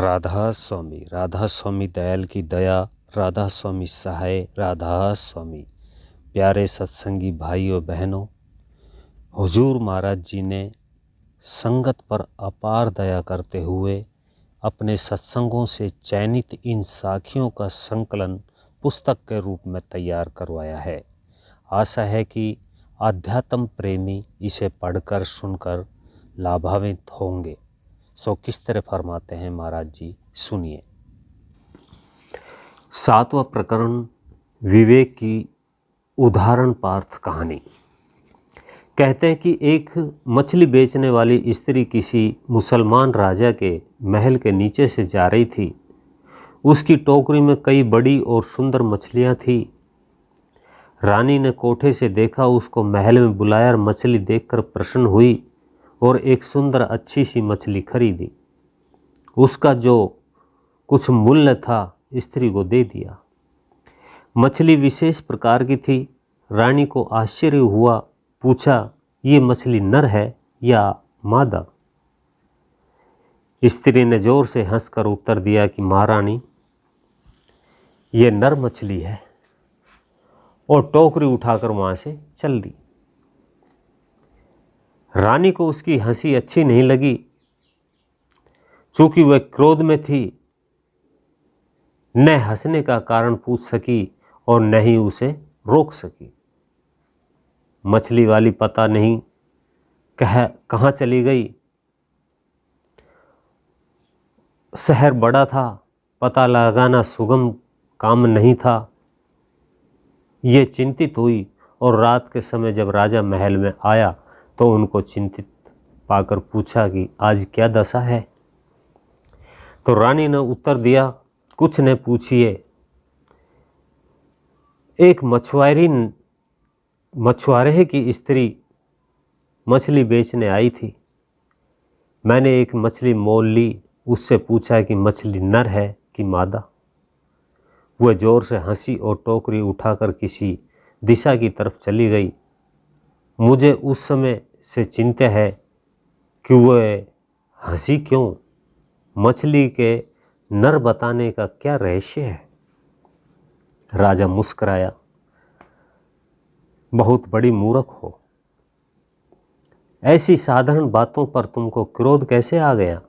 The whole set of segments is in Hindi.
राधा स्वामी दयाल की दया, राधा स्वामी सहाय, राधा स्वामी। प्यारे सत्संगी भाइयों बहनों, हुजूर महाराज जी ने संगत पर अपार दया करते हुए अपने सत्संगों से चयनित इन साखियों का संकलन पुस्तक के रूप में तैयार करवाया है। आशा है कि आध्यात्म प्रेमी इसे पढ़कर सुनकर लाभान्वित होंगे। सो किस तरह फरमाते हैं महाराज जी, सुनिए। 7वां प्रकरण, विवेक की उदाहरण पार्थ कहानी। कहते हैं कि एक मछली बेचने वाली स्त्री किसी मुसलमान राजा के महल के नीचे से जा रही थी। उसकी टोकरी में कई बड़ी और सुंदर मछलियां थी। रानी ने कोठे से देखा, उसको महल में बुलाया और मछली देखकर प्रसन्न हुई और एक सुंदर अच्छी सी मछली खरीदी। उसका जो कुछ मूल्य था स्त्री को दे दिया। मछली विशेष प्रकार की थी। रानी को आश्चर्य हुआ, पूछा, ये मछली नर है या मादा? स्त्री ने जोर से हंसकर उत्तर दिया कि महारानी, ये नर मछली है, और टोकरी उठाकर वहां से चल दी। रानी को उसकी हंसी अच्छी नहीं लगी। चूंकि वह क्रोध में थी, न हंसने का कारण पूछ सकी और न ही उसे रोक सकी। मछली वाली पता नहीं कहाँ चली गई। शहर बड़ा था, पता लगाना सुगम काम नहीं था। ये चिंतित हुई और रात के समय जब राजा महल में आया तो उनको चिंतित पाकर पूछा कि आज क्या दशा है? तो रानी ने उत्तर दिया, कुछ न पूछिए। एक मछुआरे की स्त्री मछली बेचने आई थी। मैंने एक मछली मोल ली। उससे पूछा कि मछली नर है कि मादा? वह जोर से हंसी और टोकरी उठाकर किसी दिशा की तरफ चली गई। मुझे उस समय से चिंता है कि वह हंसी क्यों? मछली के नर बताने का क्या रहस्य है? राजा मुस्कुराया, बहुत बड़ी मूर्ख हो, ऐसी साधारण बातों पर तुमको क्रोध कैसे आ गया?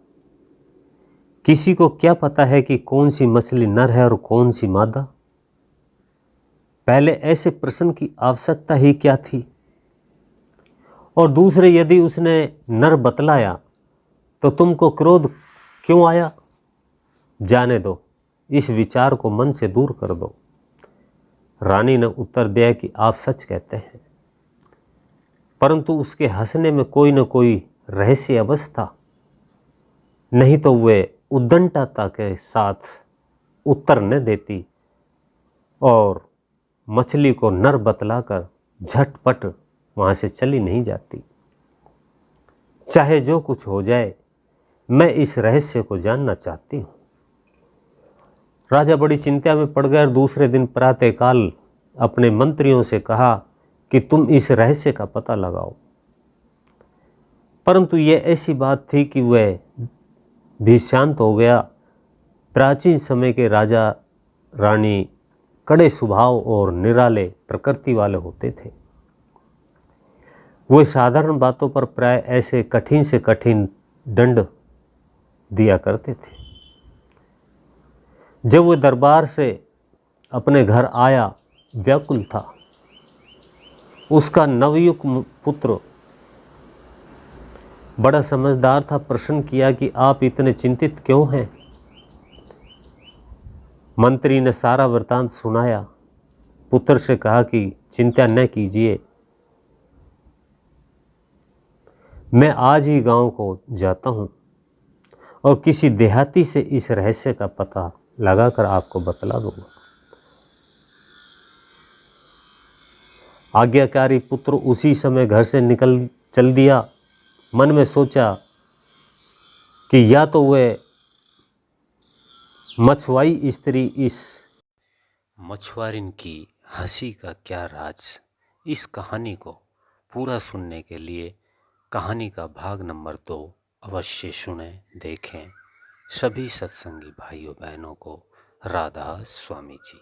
किसी को क्या पता है कि कौन सी मछली नर है और कौन सी मादा? पहले ऐसे प्रश्न की आवश्यकता ही क्या थी? और दूसरे, यदि उसने नर बतलाया तो तुमको क्रोध क्यों आया? जाने दो, इस विचार को मन से दूर कर दो। रानी ने उत्तर दिया कि आप सच कहते हैं, परंतु उसके हंसने में कोई न कोई रहस्य अवश्य था, नहीं तो वे उद्दंडता के साथ उत्तर न देती और मछली को नर बतलाकर झटपट वहां से चली नहीं जाती। चाहे जो कुछ हो जाए, मैं इस रहस्य को जानना चाहती हूं। राजा बड़ी चिंता में पड़ गया और दूसरे दिन प्रातःकाल अपने मंत्रियों से कहा कि तुम इस रहस्य का पता लगाओ। परंतु यह ऐसी बात थी कि वह भी शांत हो गया। प्राचीन समय के राजा रानी कड़े स्वभाव और निराले प्रकृति वाले होते थे। वे साधारण बातों पर प्राय ऐसे कठिन से कठिन दंड दिया करते थे। जब वह दरबार से अपने घर आया, व्याकुल था। उसका नवयुक्त पुत्र बड़ा समझदार था। प्रश्न किया कि आप इतने चिंतित क्यों हैं? मंत्री ने सारा वृतांत सुनाया। पुत्र से कहा कि चिंता न कीजिए, मैं आज ही गांव को जाता हूं और किसी देहाती से इस रहस्य का पता लगाकर आपको बतला दूंगा। आज्ञाकारी पुत्र उसी समय घर से चल दिया। मन में सोचा कि या तो वह मछुआई स्त्री इस मछुआरिन की हंसी का क्या राज। इस कहानी को पूरा सुनने के लिए कहानी का भाग नंबर 2 अवश्य सुने, देखें। सभी सत्संगी भाइयों बहनों को राधा स्वामी जी।